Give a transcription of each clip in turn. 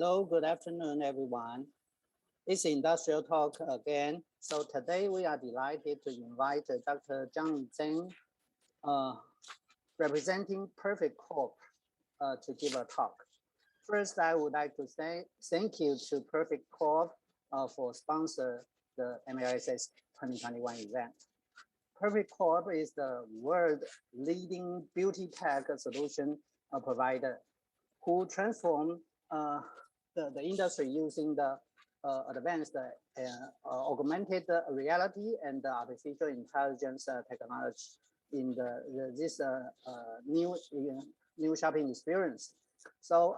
Hello, good afternoon, everyone. It's Industrial Talk again. So today we are delighted to invite Dr. Tseng, representing Perfect Corp, to give a talk. First, I would like to say thank you to Perfect Corp for sponsoring the MLSS 2021 event. Perfect Corp is the world leading beauty tech solution provider who transform the industry using the advanced augmented reality and artificial intelligence technology in this new shopping experience. So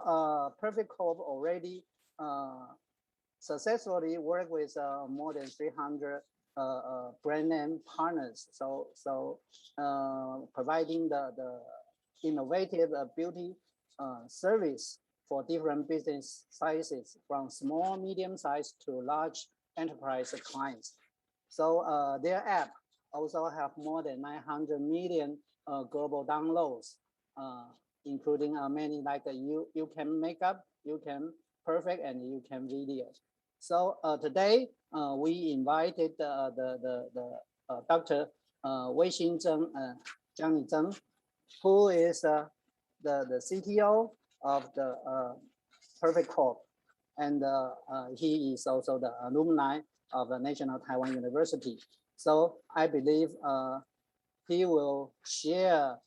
Perfect Corp already successfully worked with more than 300 brand name partners. So providing the innovative beauty service for different business sizes, from small, medium size to large enterprise clients. So their app also have more than 900 million global downloads, including many like you can makeup, you can perfect, and you can video. So today we invited the Dr. Tseng, who is the CTO of the Perfect Corp, and he is also the alumni of the National Taiwan University. So I believe he will share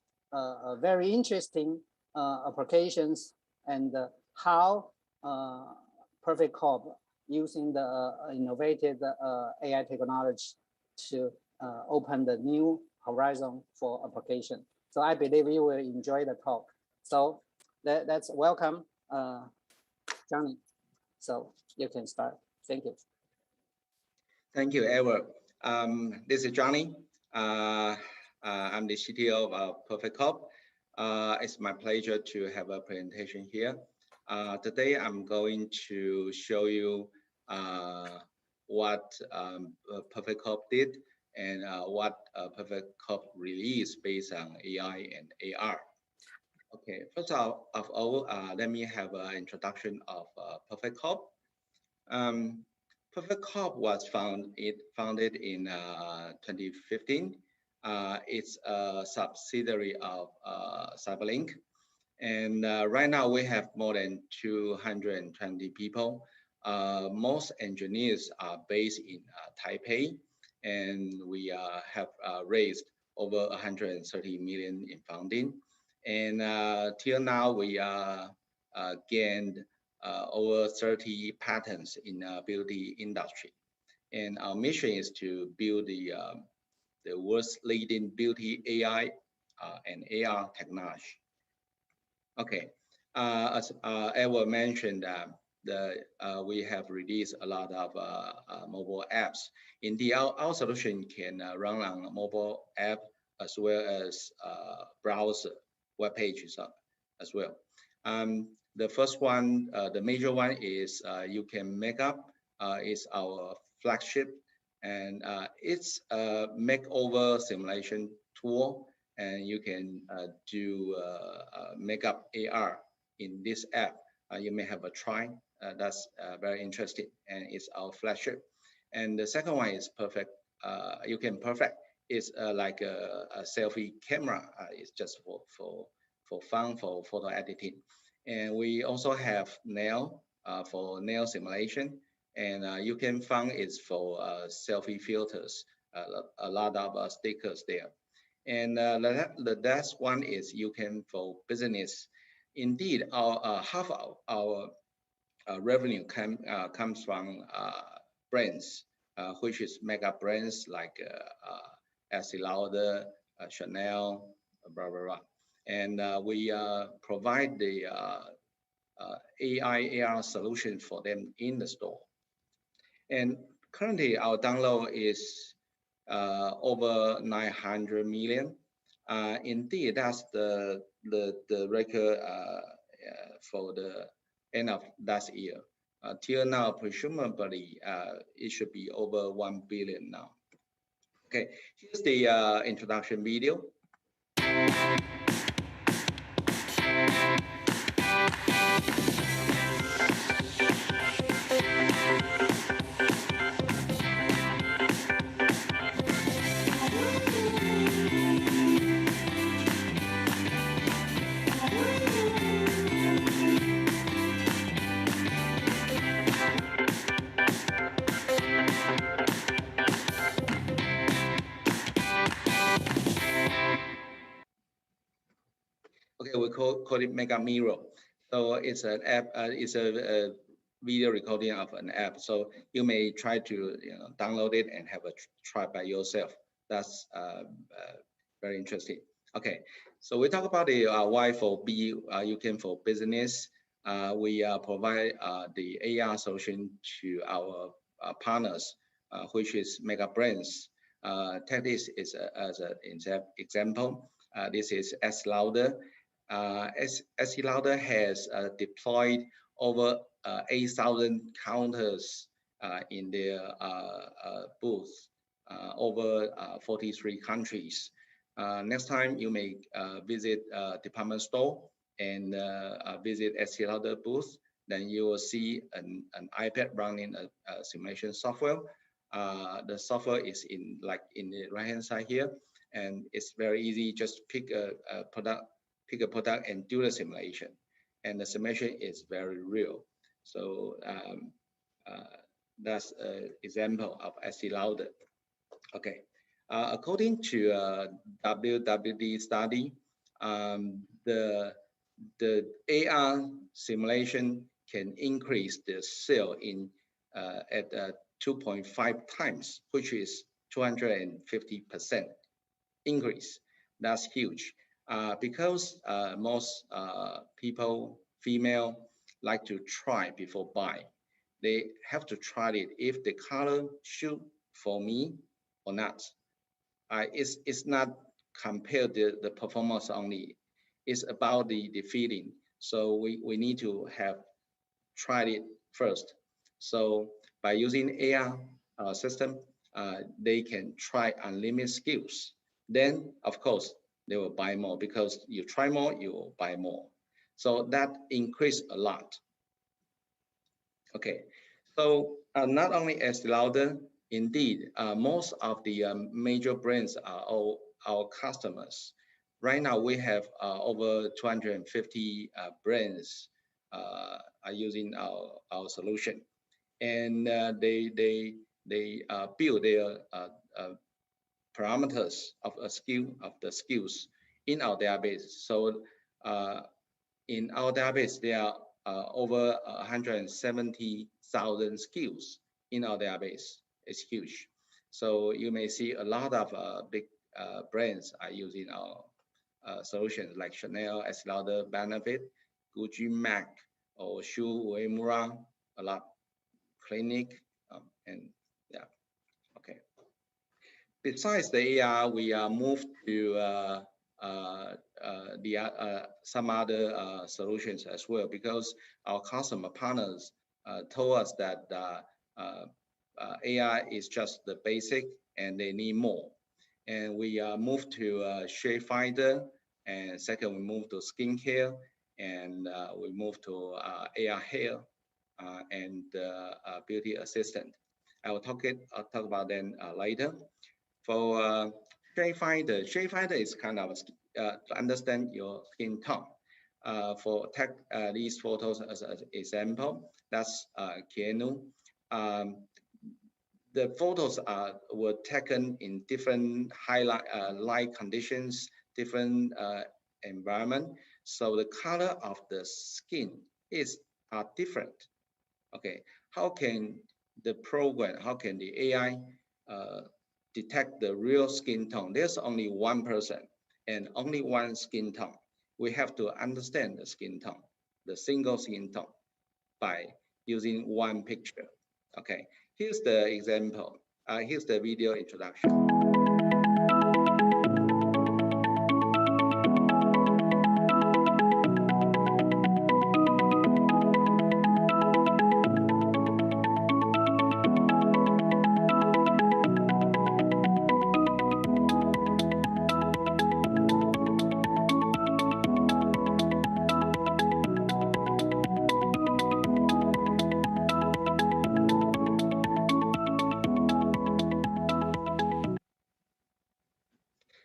very interesting applications and how Perfect Corp using the innovative AI technology to open the new horizon for application. So I believe you will enjoy the talk. So let's welcome Johnny. So you can start. Thank you. Thank you, Edward. This is Johnny. I'm the CTO of Perfect Corp. It's my pleasure to have a presentation here. Today, I'm going to show you what Perfect Corp did and what Perfect Corp released based on AI and AR. Okay, first of all, let me have an introduction of Perfect Corp. Perfect Corp was founded in 2015. It's a subsidiary of Cyberlink. And right now we have more than 220 people. Most engineers are based in Taipei, and we have raised over 130 million in funding. And till now, we gained over 30 patents in the beauty industry. And our mission is to build the world's leading beauty AI and AR technology. Okay, as Edward mentioned, we have released a lot of mobile apps. Indeed, our solution can run on a mobile app as well as browser web pages as well. The first one, the major one is You Can Makeup. Is our flagship, and it's a makeover simulation tool, and you can do makeup AR in this app. You may have a try. That's very interesting, and it's our flagship. And the second one is Perfect. You Can Perfect. It's like a selfie camera. It's just for fun, for photo editing. And we also have nail for nail simulation. And You Can Fun is for selfie filters. A lot of stickers there. And the last one is You Can for business. Indeed, half of our revenue comes from brands, which is makeup brands like Estee Lauder, Chanel, blah, blah, blah. And we provide the AI AR solution for them in the store. And currently our download is over 900 million. Indeed, that's the record for the end of last year. Till now, presumably, it should be over 1 billion now. Okay, here's the introduction video. Okay, we call it Mega Mirror. So it's an app. It's a video recording of an app. So you may try to download it and have a try by yourself. That's very interesting. Okay, so we talk about the Y for B. You can for business. We provide the AR solution to our partners, which is mega brands. Take this as an example. This is S. Lauder. SC Lauder has deployed over 8,000 counters in their booth over 43 countries. Next time you may visit a department store and visit SC Lauder booth, then you will see an iPad running a simulation software. The software is in the right hand side here, and it's very easy. Just pick a product and do the simulation, and the simulation is very real. So that's an example of SC Lauder. Okay, according to a WWD study, the AR simulation can increase the sale at 2.5 times, which is 250% increase. That's huge. Because most people, female, like to try before buy. They have to try it if the color suit for me or not. It's not compared to the performance only. It's about the feeling. So we need to have tried it first. So by using AR system, they can try unlimited skills. Then, of course, they will buy more because you try more, you will buy more. So that increased a lot. Okay, so not only Estée Lauder, indeed, most of the major brands are all our customers. Right now, we have over 250 brands are using our solution, and they build their parameters of the skills in our database. So in our database, there are over 170,000 skills in our database. It's huge. So you may see a lot of big brands are using our solutions like Chanel, Estée Lauder, Benefit, Gucci, MAC, or Shu Uemura, a lot, Clinique, and yeah, okay. Besides the AR, we are moved to some other solutions as well, because our customer partners told us that AI is just the basic and they need more. And we moved to Shade Finder, and second we moved to skincare, and we moved to AR hair and beauty assistant. I'll talk about them later. For Shade Finder is kind of to understand your skin tone. For take these photos as an example, that's Keanu. The photos were taken in different light conditions, different environment. So the color of the skin are different. Okay, how can the program, how can the AI detect the real skin tone? There's only one person and only one skin tone. We have to understand the skin tone, the single skin tone, by using one picture. Okay, here's the example. Here's the video introduction.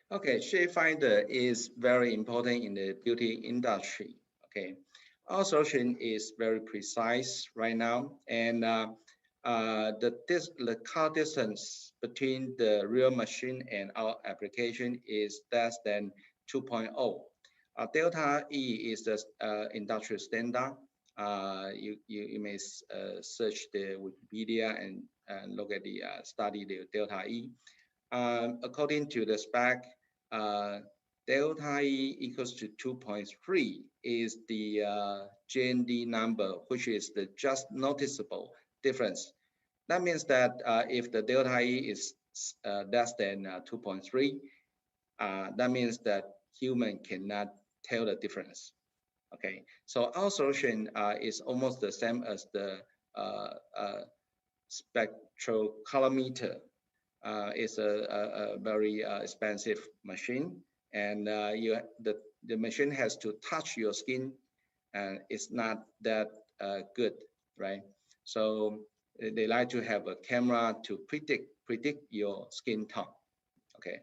Okay, shape finder is very important in the beauty industry. Okay, our solution is very precise right now, and the car distance between the real machine and our application is less than 2.0. Delta E is the industrial standard. You may search the Wikipedia and look at the study the Delta E. According to the spec, delta E equals to 2.3 is the GND number, which is the just noticeable difference. That means that if the delta E is less than 2.3, that means that human cannot tell the difference. Okay, so our solution is almost the same as the spectrocalorimeter. It's a very expensive machine, and the machine has to touch your skin, and it's not that good, right? So they like to have a camera to predict your skin tone. Okay,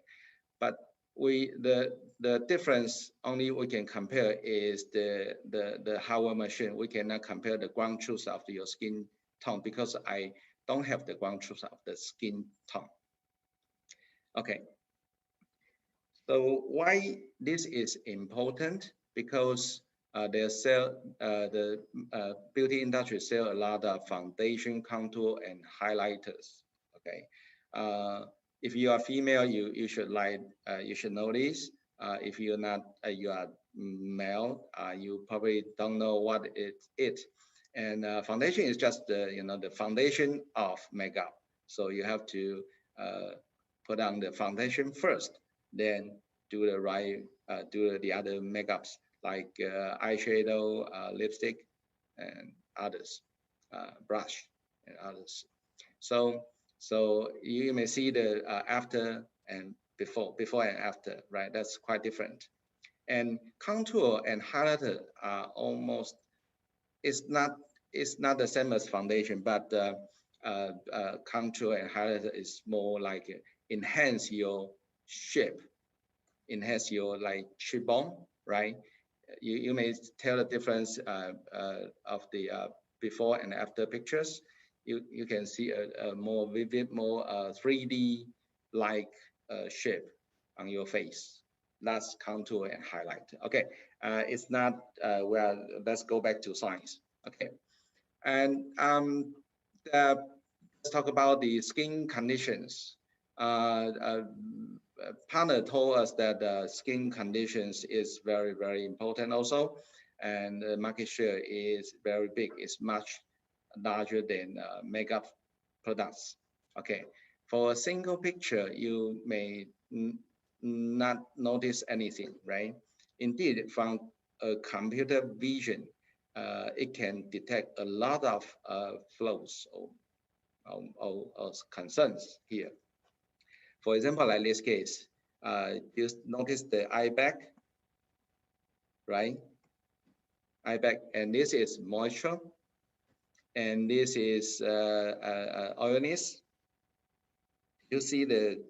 but the difference only we can compare is the hardware machine. We cannot compare the ground truth of your skin tone because I don't have the ground truth of the skin tone. Okay, so why this is important? Because the beauty industry sell a lot of foundation, contour, and highlighters. Okay, if you are female, you should know this. If you're not, you are male, you probably don't know what it is. And foundation is just the foundation of makeup. So you have to put on the foundation first, then do the other makeups like eyeshadow, lipstick, and others, brush and others. So you may see the after and before and after, right? That's quite different. And contour and highlighter are almost, it's not the same as foundation, but contour and highlighter is more like enhance your shape, enhance your like cheekbone, right? You may tell the difference of the before and after pictures. You can see a more vivid, more 3D like shape on your face. That's contour and highlight. Okay, it's not well. Let's go back to science. Okay, and let's talk about the skin conditions. Partner told us that skin conditions is very, very important also, and the market share is very big. It's much larger than makeup products. Okay, for a single picture, you may not notice anything, right? Indeed, from a computer vision, it can detect a lot of flaws or concerns here. For example, like this case, you notice the eye bag, right? Eye bag, and this is moisture, and this is oiliness. You see the,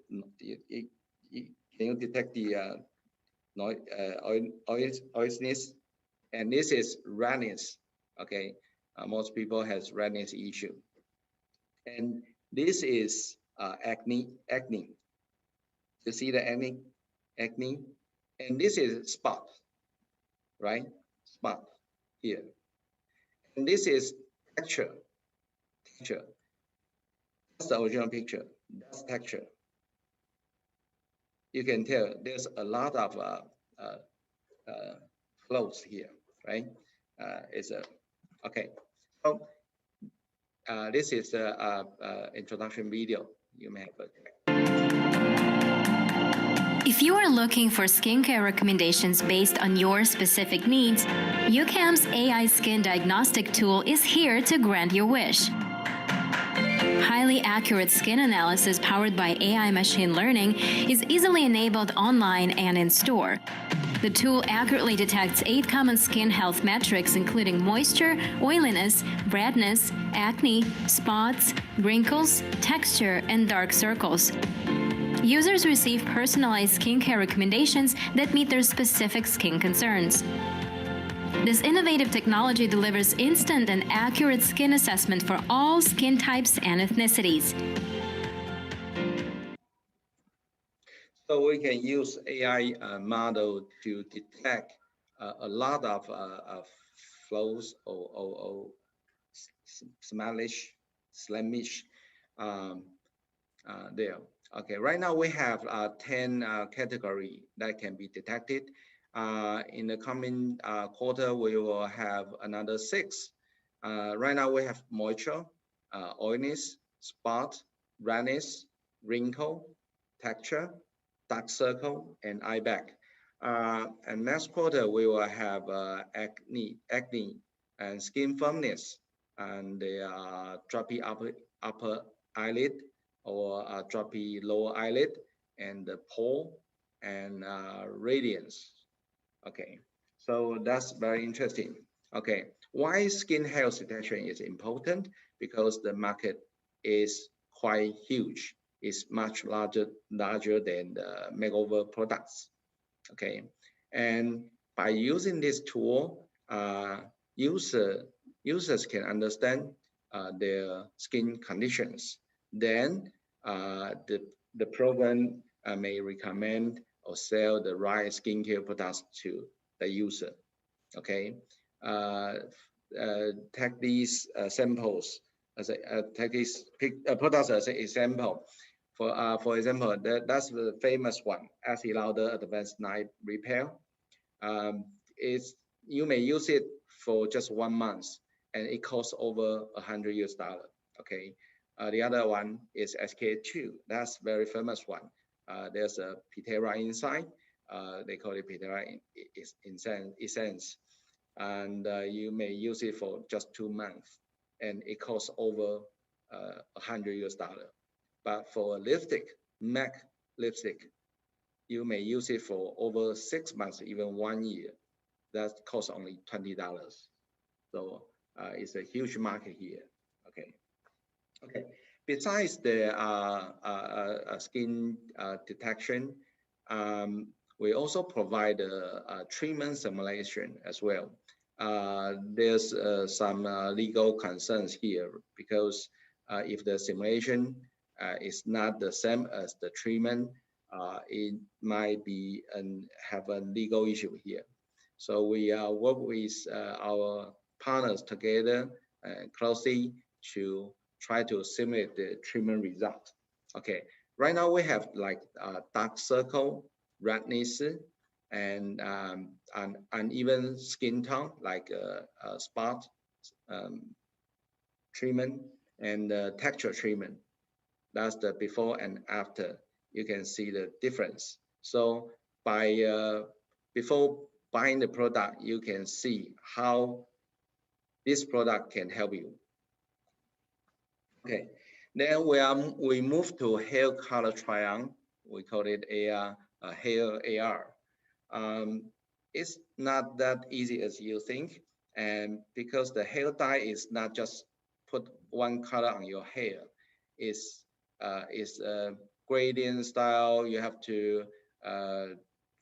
can you detect the oiliness? And this is redness. Okay, most people has redness issue, and this is acne. You see the acne, and this is spot, right? Spot here, and this is texture. That's the original picture. That's texture. You can tell there's a lot of flows here, right? It's a okay. So this is the introduction video. You may have a check. If you are looking for skincare recommendations based on your specific needs, UCAM's AI Skin Diagnostic Tool is here to grant your wish. Highly accurate skin analysis powered by AI machine learning is easily enabled online and in store. The tool accurately detects 8 common skin health metrics including moisture, oiliness, redness, acne, spots, wrinkles, texture, and dark circles. Users receive personalized skincare recommendations that meet their specific skin concerns. This innovative technology delivers instant and accurate skin assessment for all skin types and ethnicities. So we can use AI model to detect a lot of flows or slamish there. Okay, right now we have 10 category that can be detected. In the coming quarter, we will have another 6. Right now we have moisture, oiliness, spot, redness, wrinkle, texture, dark circle, and eye bag. And next quarter, we will have acne, and skin firmness, and the droppy upper eyelid, or droppy lower eyelid, and the pore, and radiance. Okay, so that's very interesting. Okay, why skin health detection is important? Because the market is quite huge. It's much larger than the makeover products. Okay, and by using this tool, users can understand their skin conditions. Then the program may recommend or sell the right skincare products to the user. Okay, take these samples as take these products as an example. For example, that's the famous one, Estee Lauder Advanced Night Repair. You may use it for just 1 month, and it costs over $100. Okay, the other one is SK2. That's very famous one. There's a Pitera inside. They call it Pitera essence, and you may use it for just 2 months, and it costs over $100. But for a lipstick, MAC lipstick, you may use it for over 6 months, even 1 year. That costs only $20. So it's a huge market here. Okay. Okay. Besides the skin detection, we also provide a treatment simulation as well. There's some legal concerns here, because if the simulation is not the same as the treatment, it might be have a legal issue here. So we work with our partners together closely to try to simulate the treatment result. Okay, right now we have like dark circle, redness, and uneven skin tone, like spot treatment, and texture treatment. That's the before and after. You can see the difference. So by before buying the product, you can see how this product can help you. Okay, then we move to hair color try-on. We call it hair AR. It's not that easy as you think, and because the hair dye is not just put one color on your hair, it's a gradient style. You have to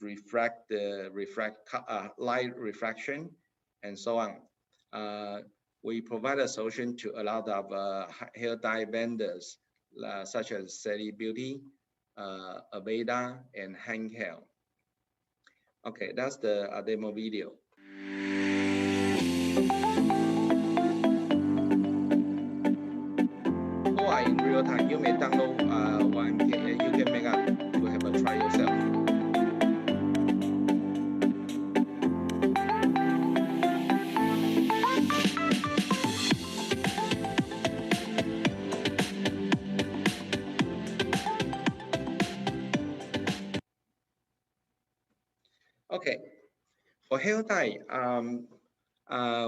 refract light refraction, and so on. We provide a solution to a lot of hair dye vendors, such as Sally Beauty, Aveda, and Henkel. Okay, that's the demo video. Or in real time, you may download one, you can make up to have a try yourself. Okay, for hair dye,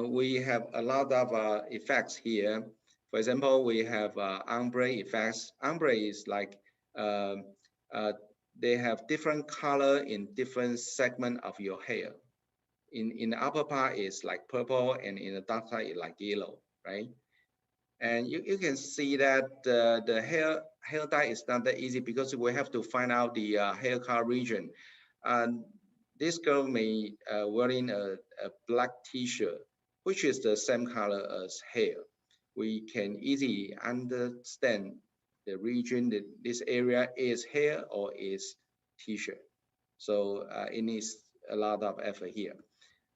we have a lot of effects here. For example, we have ombre effects. Ombre is like they have different color in different segment of your hair. In the upper part is like purple, and in the dark side is like yellow, right? And you can see that the hair dye is not that easy because we have to find out the hair color region. And this girl may wearing a black t-shirt, which is the same color as hair. We can easily understand the region that this area is hair or is t-shirt. So it needs a lot of effort here.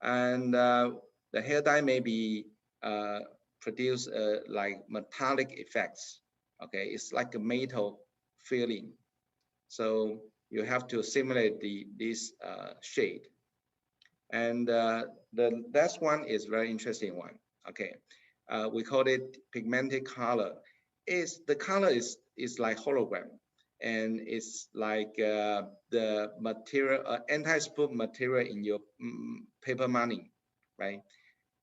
And the hair dye may be produce like metallic effects. Okay, it's like a metal feeling. So you have to simulate this shade. And the last one is very interesting one. Okay, we call it pigmented color. The color is like hologram, and it's like the material, anti-spook material in your paper money, right?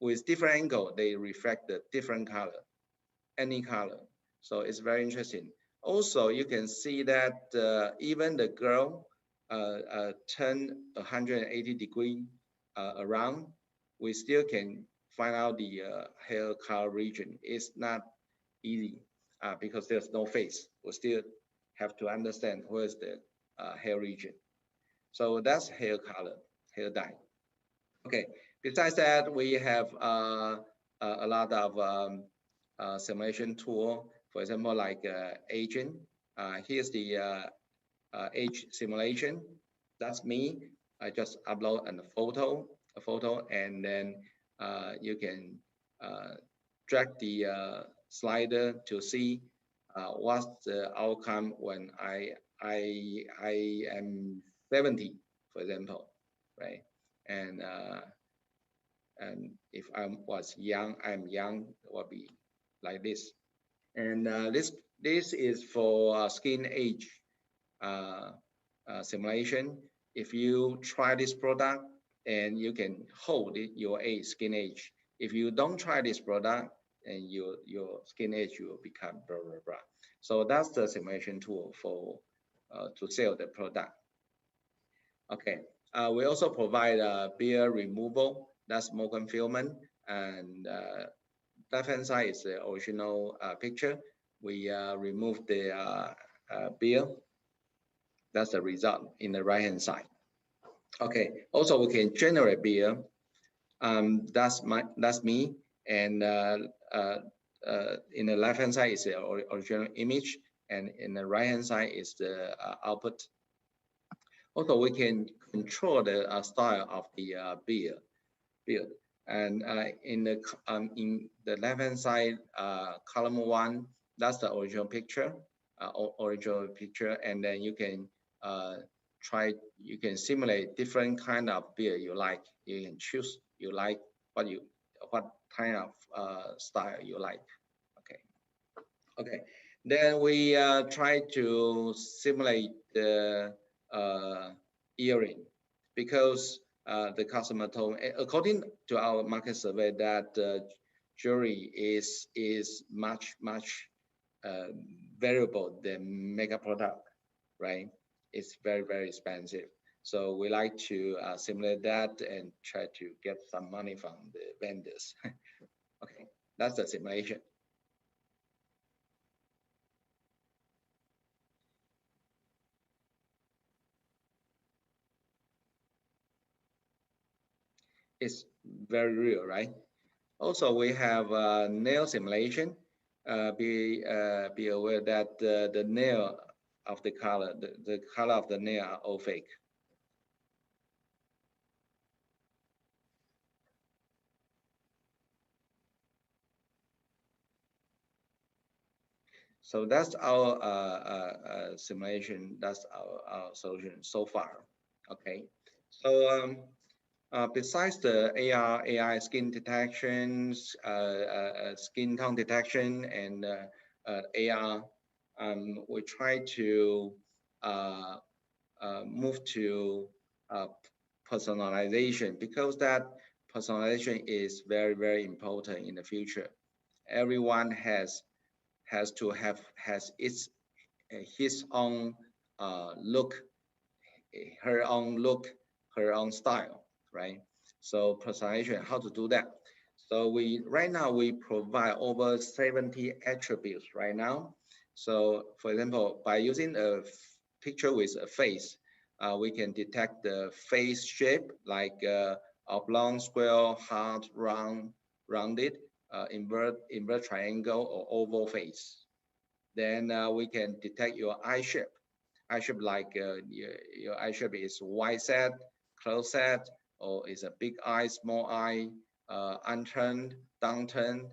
With different angle, they reflect the different color, any color. So it's very interesting. Also, you can see that even the girl turn 180 degree around, we still can find out the hair color region. It's not easy because there's no face. We still have to understand where's the hair region. So that's hair color, hair dye. Okay. Besides that, we have a lot of simulation tool. For example, like agent. Here's the age simulation. That's me. I just upload a photo, and then you can drag the slider to see what's the outcome when I am 70, for example, right? And if I was young, I'm young, it will be like this. And this is for skin age simulation. If you try this product, and you can hold your skin age. If you don't try this product, and your skin age will become blah blah blah. So that's the simulation tool for to sell the product. Okay. We also provide beard removal. That's Morgan filament, and left hand side is the original picture. We remove the beard. That's the result in the right hand side. Okay. Also, we can generate beard. That's me, and in the left hand side is the original image, and in the right hand side is the output. Also, we can control the style of the beard. And in the left hand side, column 1, that's the original picture, and then you can you can simulate different kind of beard you like. You can choose you like what kind of style you like. Okay. Then we try to simulate the earring, because the customer told me, according to our market survey, that jewelry is much variable than makeup product, right? It's very expensive. So we like to simulate that and try to get some money from the vendors. Okay, that's the simulation. It's very real, right? Also, we have nail simulation. Be aware that the nail of the color, the color of the nail are all fake. So that's our simulation. That's our solution so far. Okay. So besides the AI skin detections, skin tone detection, and AR, we try to move to personalization, because that personalization is very important in the future. Everyone has his own look, her own look, her own style, right? So personalization, how to do that? So right now we provide over 70 attributes right now. So for example, by using a picture with a face, we can detect the face shape like oblong, square, heart, rounded, invert triangle, or oval face. Then we can detect your eye shape. Eye shape like your eye shape is wide set, close set, or is a big eye, small eye, unturned, downturned,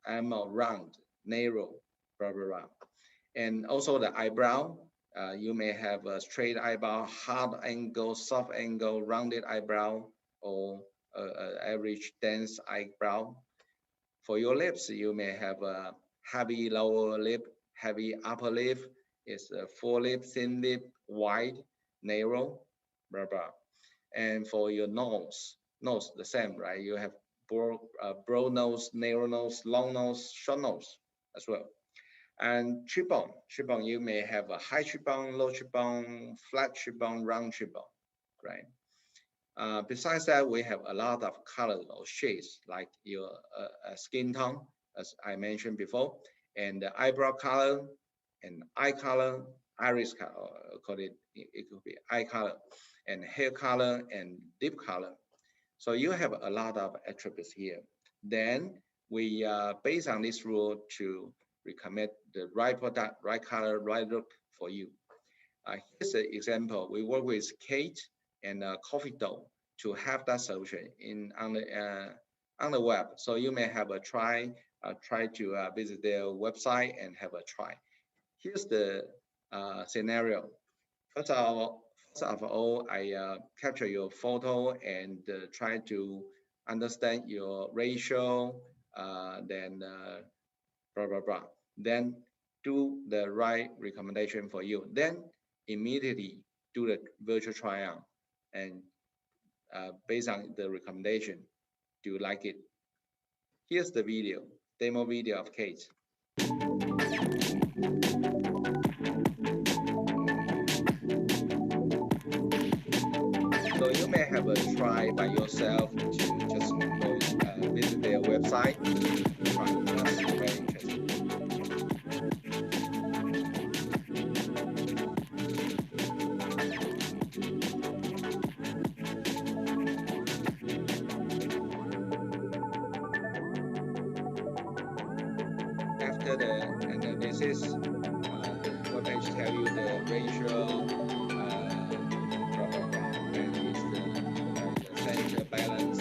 round, narrow, blah, blah, blah. And also the eyebrow, you may have a straight eyebrow, hard angle, soft angle, rounded eyebrow, or average dense eyebrow. For your lips, you may have a heavy lower lip, heavy upper lip, is a full lip, thin lip, wide, narrow, blah, blah. And for your nose the same, right? You have broad nose, narrow nose, long nose, short nose as well. And cheekbone, you may have a high cheekbone, low cheekbone, flat cheekbone, round cheekbone, right? Besides that, we have a lot of colors or shades like your skin tone, as I mentioned before, and the eyebrow color, and eye color, iris color, it could be eye color, and hair color, and lip color. So you have a lot of attributes here. Then we based on this rule to recommend the right product, right color, right look for you. Here's an example. We work with Kate and Coffee Dough to have that solution on the web. So you may have a try to visit their website and have a try. Here's the scenario. First of all, I capture your photo and try to understand your ratio, then blah, blah, blah. Then do the right recommendation for you. Then immediately do the virtual try-on, and based on the recommendation, do you like it? Here's the demo video of Kate. So you may have a try by yourself to just go visit their website. That's very interesting. After the analysis, the webpage tell you the ratio, blah, blah, blah, and it's the center balance,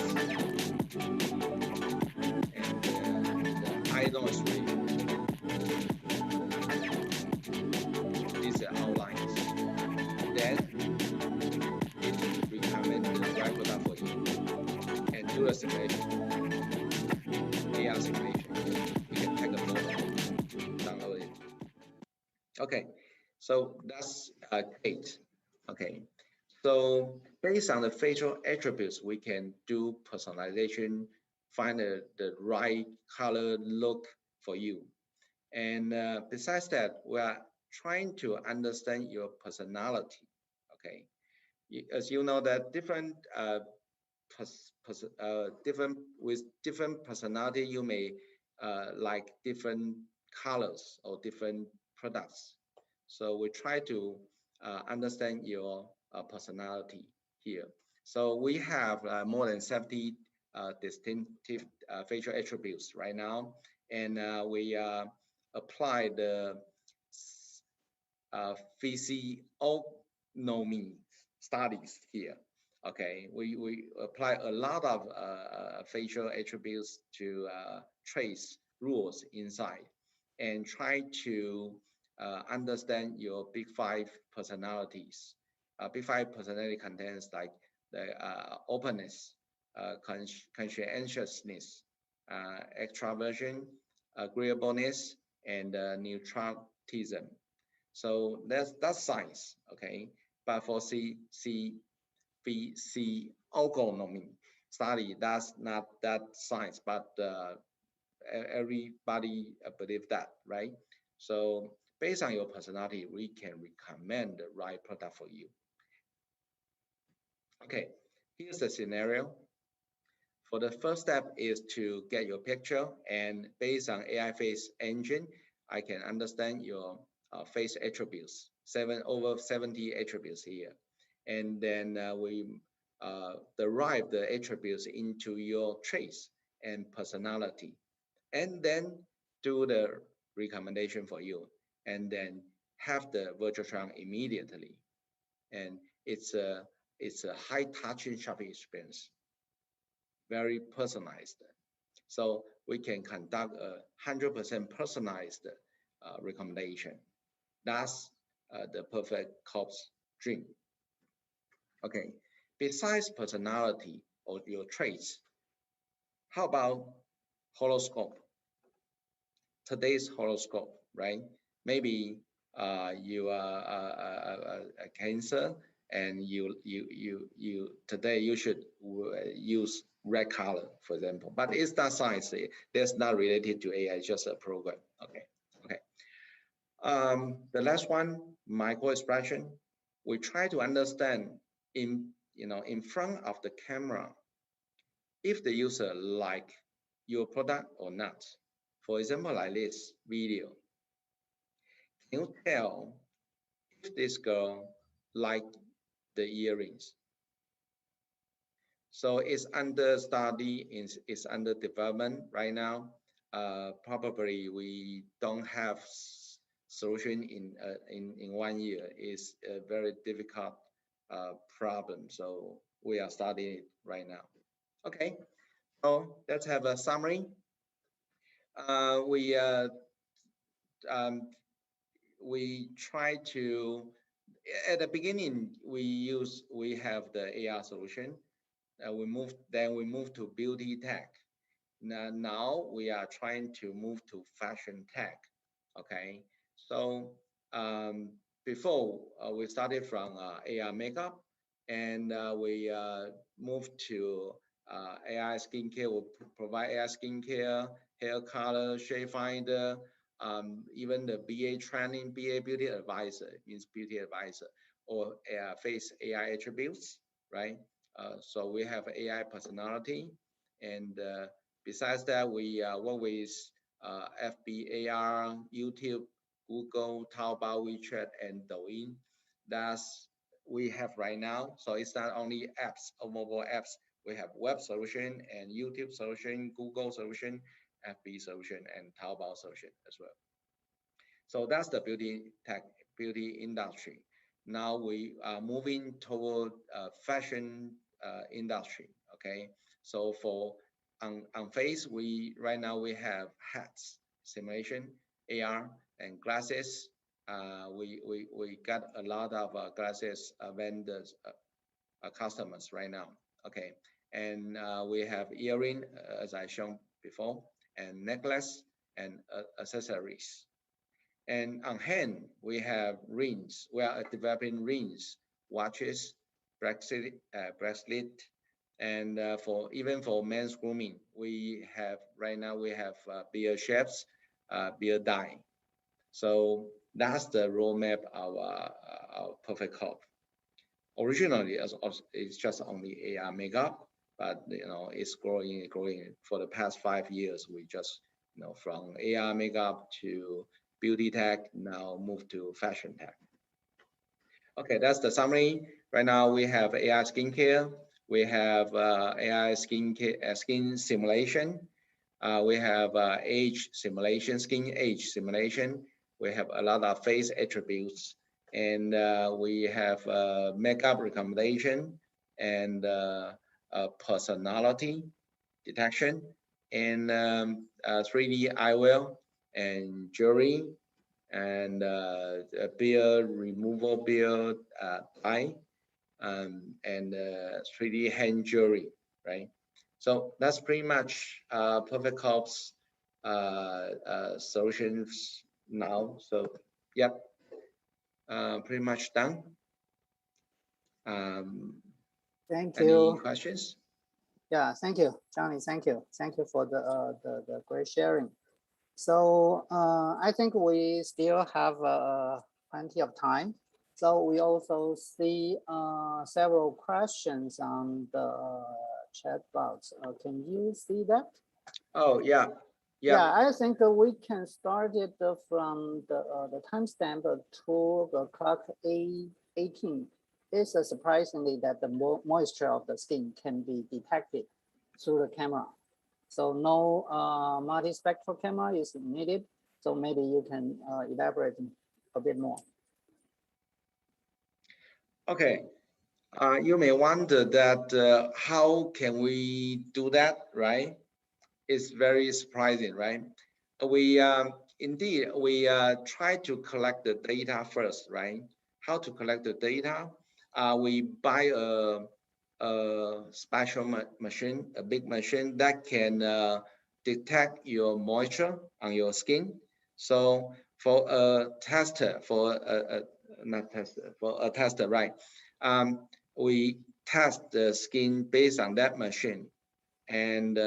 and the eye noise rate. These are outlines. Then it recommends the right product for you, and do a simulation, AR simulation. You can take a photo, download it. Okay, so that's Kate. Okay, so based on the facial attributes, we can do personalization, find the right color look for you. And besides that, we are trying to understand your personality. Okay, as you know that different different personality, you may like different colors or different products. So we try to understand your personality here. So we have more than 70 distinctive facial attributes right now, and we apply the physiognomy studies here. Okay, we apply a lot of facial attributes to trace rules inside and try to understand your big five personalities. Big five personality contains like the openness, conscientiousness, extraversion, agreeableness, and neutralism. So that's science, okay? But for physiognomy study, that's not that science, but everybody believe that, right? So based on your personality, we can recommend the right product for you. Okay, here's the scenario. For the first step is to get your picture, and based on AI face engine, I can understand your face attributes, over 70 attributes here. And then we derive the attributes into your traits and personality, and then do the recommendation for you, and then have the virtual try-on immediately. And it's a high touching shopping experience, very personalized. So we can conduct a 100% personalized recommendation. That's the perfect Corp's dream. Okay, besides personality or your traits, how about horoscope? Today's horoscope, right? Maybe you are a Cancer, and today you should use red color, for example. But it's not science. That's not related to AI. It's just a program. Okay. Okay. The last one, micro expression. We try to understand in front of the camera if the user like your product or not. For example, like this video. Can you tell if this girl liked the earrings? So it's under study, it's under development right now. Probably we don't have solution in 1 year. It's a very difficult problem. So we are studying it right now. Okay, so let's have a summary. We try to, at the beginning, we have the AR solution. We move to beauty tech. Now we are trying to move to fashion tech. Okay, so before we started from AR makeup, and we moved to AI skincare. We provide AI skincare, hair color, shade finder, even the BA training, BA beauty advisor, means beauty advisor, or face AI attributes, right? So we have AI personality, and besides that, we work with FB, AR, YouTube, Google, Taobao, WeChat, and Douyin. That's we have right now. So it's not only apps or mobile apps. We have web solution and YouTube solution, Google solution, FB solution, and Taobao solution as well. So that's the beauty industry. Now we are moving toward fashion industry. Okay, so for on face, right now we have hats, simulation, AR, and glasses. We got a lot of glasses vendors, customers right now. Okay, and we have earring, as I shown before, and necklace and accessories. And on hand, we have rings. We are developing rings, watches, bracelet, and even for men's grooming, we have right now beard shapes, beard dye. So that's the roadmap of our Perfect Corp. Originally, it's just only AR makeup, but it's growing. For the past 5 years, we just from AR makeup to beauty tech, now move to fashion tech. Okay, that's the summary. Right now we have AI skincare. We have AI skin simulation. We have age simulation, skin age simulation. We have a lot of face attributes, and we have makeup recommendation and personality detection, and 3D eyewear and jewelry, and beard removal, beard dye, and 3D hand jewelry, right? So that's pretty much Perfect Corp's solutions now. So yep, pretty much done. Thank any you. questions? Yeah, thank you, Johnny. Thank you for the great sharing. So I think we still have plenty of time. So we also see several questions on the chat box. Can you see that? Oh, yeah. Yeah, I think we can start it from the timestamp 2:18. It's surprisingly that the moisture of the skin can be detected through the camera. So no multispectral camera is needed. So maybe you can elaborate a bit more. Okay. You may wonder that how can we do that, right? It's very surprising, right? We indeed we try to collect the data first, right? How to collect the data? We buy a special machine, a big machine that can detect your moisture on your skin. So for a tester, for a tester, right? We test the skin based on that machine, and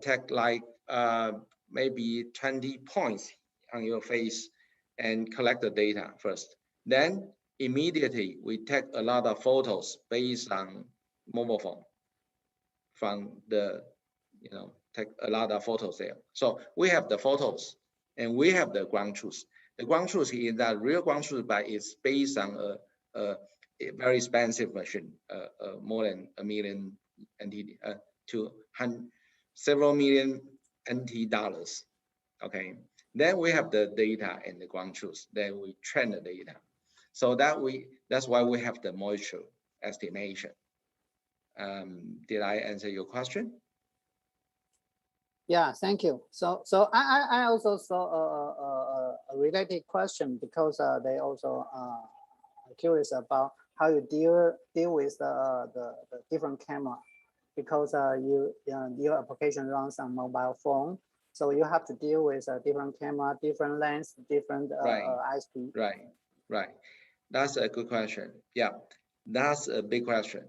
take like maybe 20 points on your face and collect the data first. Then immediately we take a lot of photos based on mobile phone from the, take a lot of photos there. So we have the photos and we have the ground truth. The ground truth is that real ground truth, but it's based on a very expensive machine, more than $1 million NT, to several million NT dollars. Okay, then we have the data and the ground truth. Then we train the data, so that's why we have the moisture estimation. Did I answer your question? Yeah, thank you. So I also saw a related question, because they also curious about how you deal with the different camera, because your application runs on mobile phone, so you have to deal with a different camera, different lens, different ISP. Right. That's a good question. Yeah, that's a big question.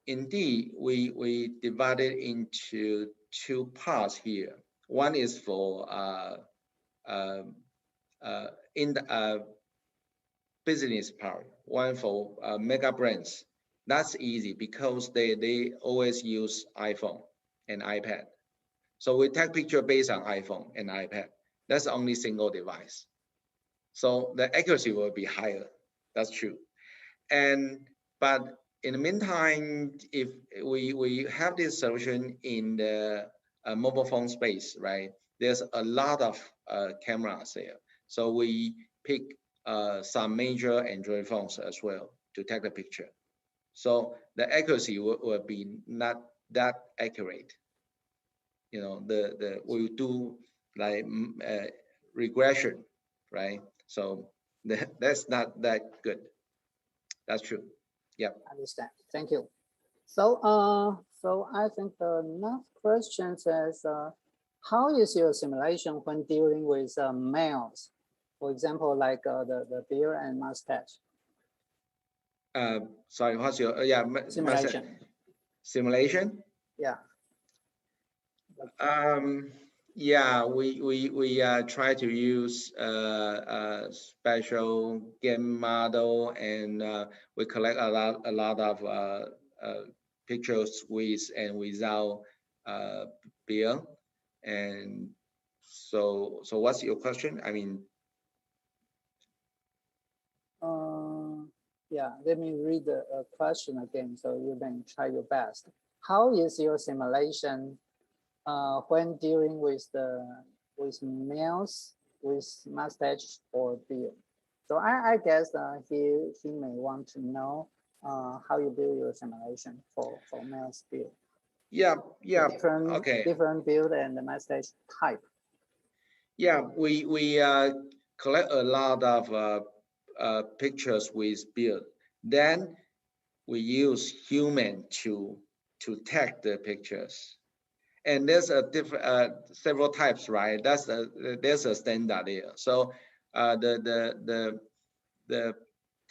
Indeed, we divided into two parts here. One is for in the business part, one for mega brands. That's easy because they always use iPhone and iPad. So we take picture based on iPhone and iPad. That's only single device. So the accuracy will be higher. That's true. But in the meantime, if we have this solution in the mobile phone space, right? There's a lot of cameras there. So we pick some major Android phones as well to take the picture. So the accuracy will be not that accurate. We do like regression, right? So that's not that good. That's true. Yeah. Understand. Thank you. So so I think the next question says, how is your simulation when dealing with males? For example, like the beard and mustache. Sorry, what's your Simulation? Simulation? Yeah. Yeah, we try to use a special game model, and we collect a lot of pictures with and without beard. And so what's your question? I mean, yeah, let me read the question again, so you can try your best. How is your simulation when dealing with males with mustache or beard? So I guess he may want to know how you do your simulation for males beard. Yeah. Different beard and the mustache type. Yeah, we collect a lot of pictures with beard. Then we use human to tag the pictures. And there's a different several types, right? There's a standard there. So the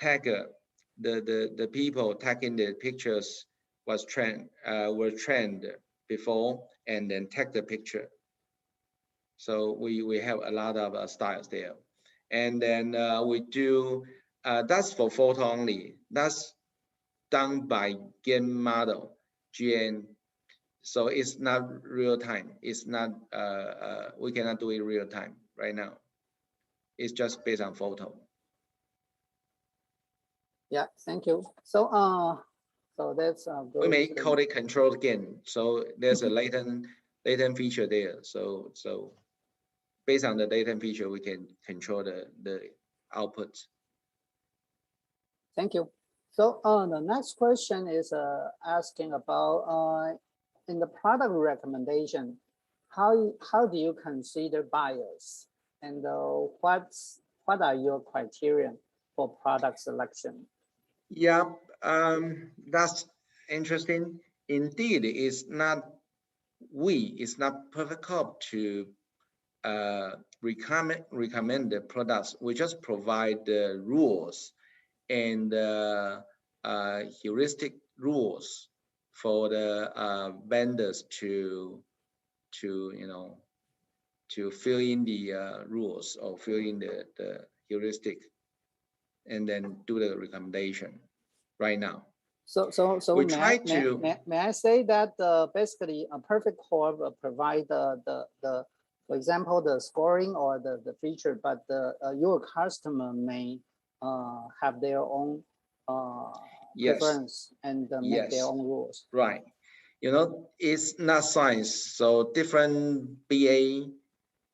tagger, the people tagging the pictures were trained before and then tag the picture. So we have a lot of styles there, and then we do that's for photo only. That's done by game model, GN. So it's not real time. It's not, we cannot do it real time right now. It's just based on photo. Yeah, thank you. So, so that's we may call it controlled gain. So there's a latent feature there. So based on the latent feature, we can control the output. Thank you. So the next question is asking about in the product recommendation, how do you consider bias, and what are your criteria for product selection? Yeah, that's interesting. Indeed, it's not Perfect Corp to recommend the products. We just provide the rules and heuristic rules for the vendors to fill in the rules or fill in the heuristic and then do the recommendation right now. So we may I say that basically a Perfect Corp provide for example, the scoring or the feature, but your customer may have their own preference and make their own rules. Right. It's not science. So different BA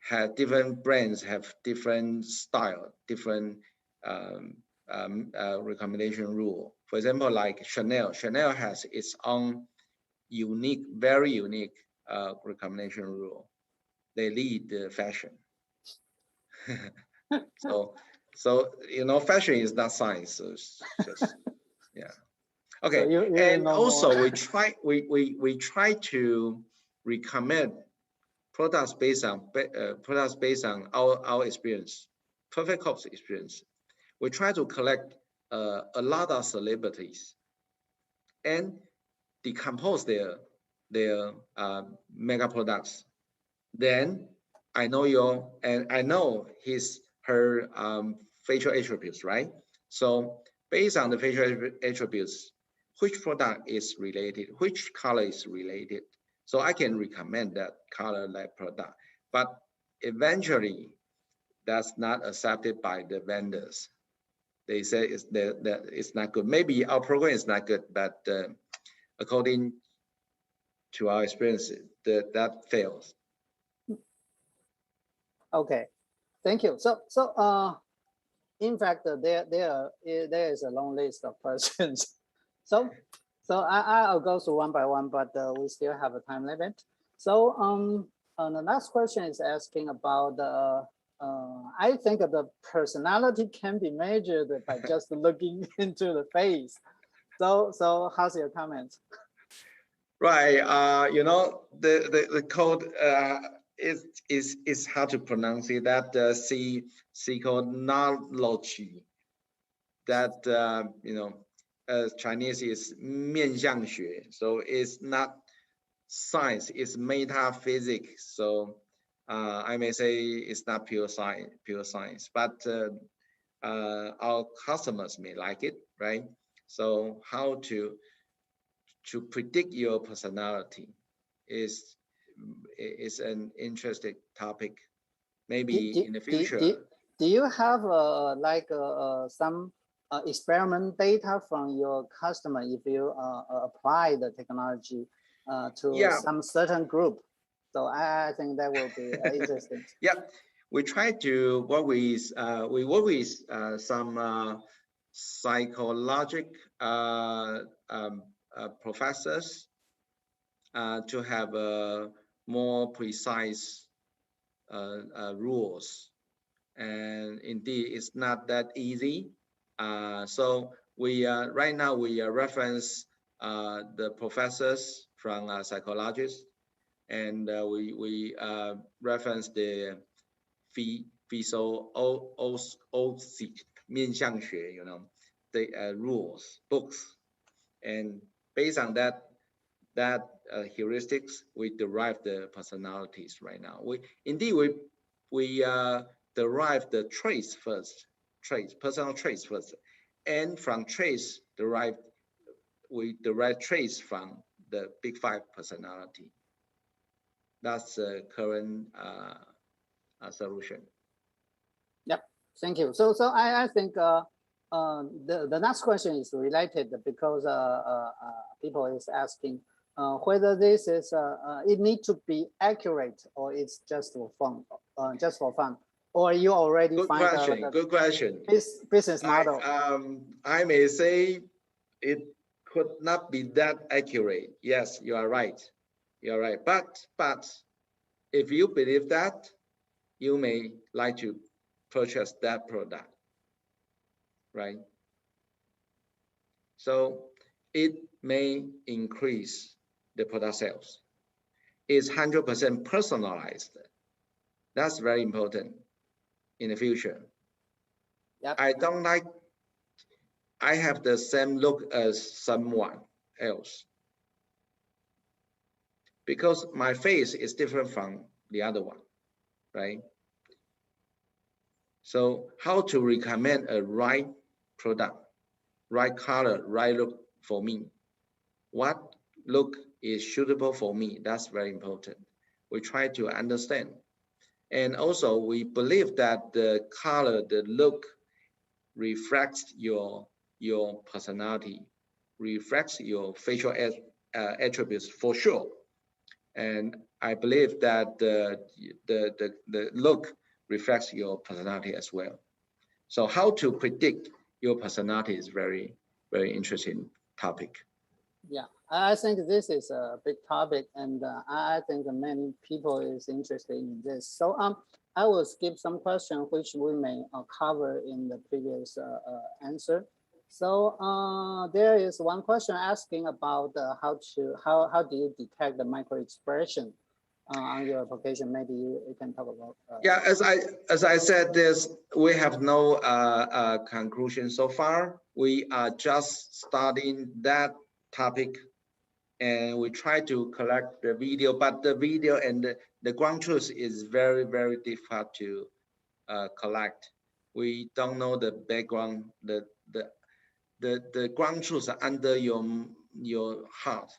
have different brands, have different style, different recommendation rule. For example, like Chanel has its own unique, very unique recommendation rule. They lead the fashion. so fashion is not science. So it's just yeah. Okay. So and also we try to recommend products based on our experience, Perfect Corp's experience. We try to collect a lot of celebrities and decompose their mega products. Then I know her facial attributes, right? So based on the facial attributes, which product is related, which color is related. So I can recommend that color, that product. But eventually, that's not accepted by the vendors. They say it's not good. Maybe our program is not good, but according to our experience, that fails. Okay, thank you. So in fact, there is a long list of questions. So I'll go through one by one, but we still have a time limit. So the next question is asking about I think the personality can be measured by just looking into the face. So how's your comment? Right. The code is hard to pronounce it. That psychology. That Chinese is 面相学. So it's not science. It's metaphysics. So I may say it's not pure science. But our customers may like it, right? So how to predict your personality is an interesting topic. Maybe in the future. Do you have some experiment data from your customer if you apply the technology to some certain group? So I think that will be interesting. Yeah, we try to work with some psychological professors to have more precise rules, and indeed it's not that easy. So we right now we reference the professors from psychologists, and we reference the physiologic 面相学, the rules books, and based on that heuristics, we derive the personalities right now. We derive the personal traits first, and from traits derive we derive traits from the big 5 personality. That's the current solution. Yep, thank you. So I think the next question is related because people is asking whether this is it need to be accurate or it's just for fun, or you already Good find question. Good question. Business model. I may say it could not be that accurate. Yes, you are right. You are right. But if you believe that, you may like to purchase that product, right? So it may increase the product sales. It's 100% personalized. That's very important in the future. Yep. I have the same look as someone else because my face is different from the other one, right? So how to recommend a right product, right color, right look for me? What look is suitable for me? That's very important. We try to understand. And also we believe that the color, the look reflects your personality, reflects your facial attributes for sure. And I believe that the look reflects your personality as well. So how to predict your personality is very, very interesting topic. Yeah, I think this is a big topic, and I think many people is interested in this. So I will skip some questions which we may cover in the previous answer. So there is one question asking about how do you detect the micro expression on your application? Maybe you can talk about. Yeah, as I said, we have no conclusion so far. We are just starting that topic, and we try to collect the video, but the video and the ground truth is very, very difficult to collect. We don't know the background, the ground truth under your heart,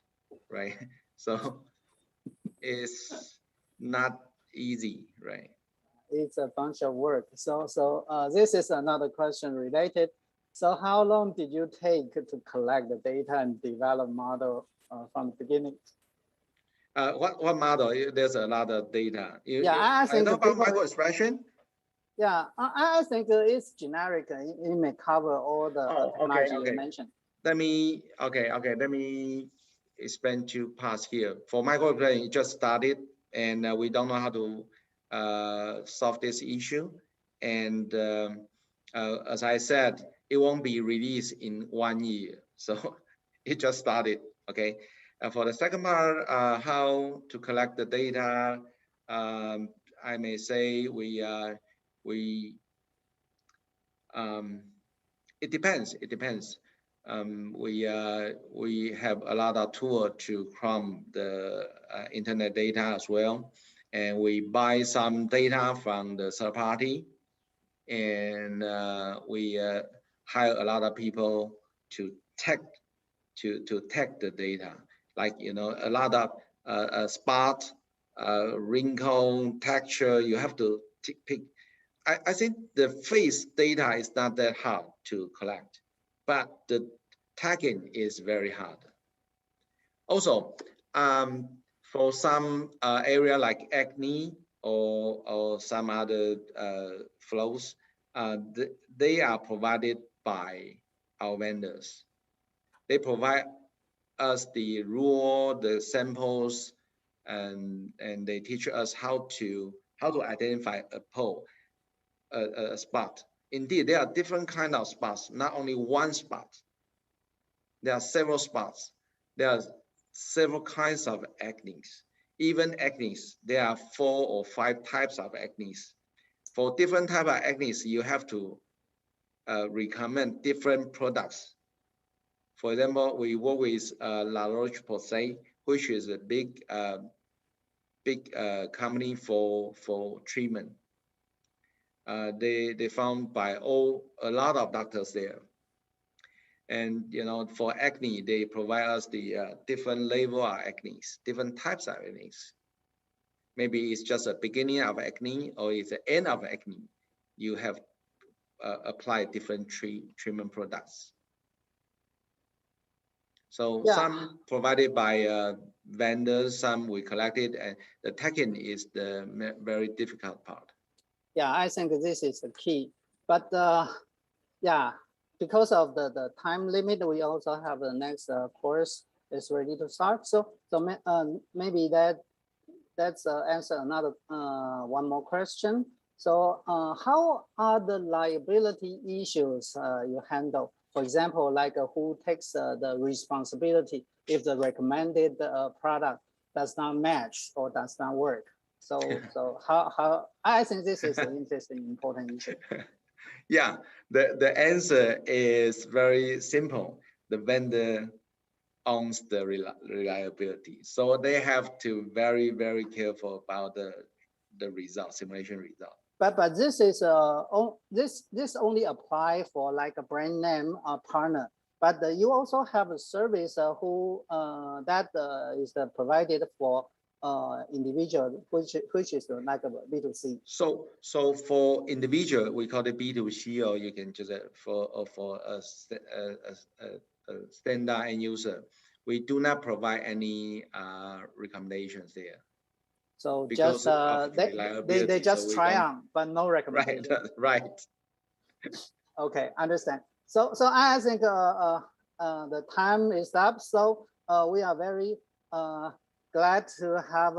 right? So it's not easy, right? It's a bunch of work. So this is another question related. So how long did you take to collect the data and develop model from the beginning? What model? There's a lot of data. I think know about micro expression. Yeah, I think it's generic. It may cover all the technology you mentioned. Let me explain two parts here. For micro expression, it just started, and we don't know how to solve this issue. And as I said, it won't be released in 1 year. So it just started, okay? For the second part, how to collect the data, I may say it depends. It depends. We have a lot of tools to crawl the internet data as well, and we buy some data from the third party, and we hire a lot of people to tag the data, like a lot of spot, wrinkle, texture. You have to pick. I think the face data is not that hard to collect, but the tagging is very hard. Also, for some area like acne or some other flows, they are provided by our vendors. They provide us the raw, the samples, and they teach us how to identify a pole. A spot. Indeed, there are different kinds of spots, not only one spot. There are several spots. There are several kinds of acne. Even acne, there are 4 or 5 types of acne. For different type of acne, you have to recommend different products. For example, we work with La Roche-Posay, which is a big company for treatment. They found by a lot of doctors there. And for acne, they provide us the different level of acne, different types of acne. Maybe it's just a beginning of acne or it's the end of acne. You have applied different treatment products. So some provided by vendors, some we collected, and the tagging is the very difficult part. Yeah, I think this is the key. But yeah, because of the time limit, we also have the next course is ready to start. So maybe that's answer another one more question. So how are the liability issues you handle? For example, like who takes the responsibility if the recommended product does not match or does not work? So how I think this is an interesting, important issue. Yeah, the answer is very simple. The vendor owns the reliability, so they have to very careful about the result, simulation result. But this is this only apply for like a brand name partner. But you also have a service who that is provided for individual, which is like a B2C. So for individual, we call it B2C, or you can just for a standard end user, we do not provide any recommendations there. So because just they just so try on, but no recommendation. Right. Okay, understand. So I think the time is up. So we are very glad to have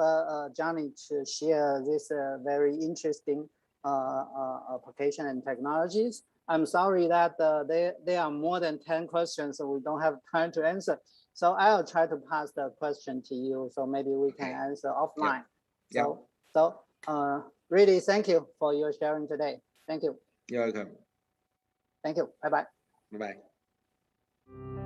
Johnny to share this very interesting application and technologies. I'm sorry that there are more than 10 questions, so we don't have time to answer. So I'll try to pass the question to you, so maybe we can answer offline. Yeah. So really, thank you for your sharing today. Thank you. You're welcome. Thank you. Bye-bye. Bye-bye.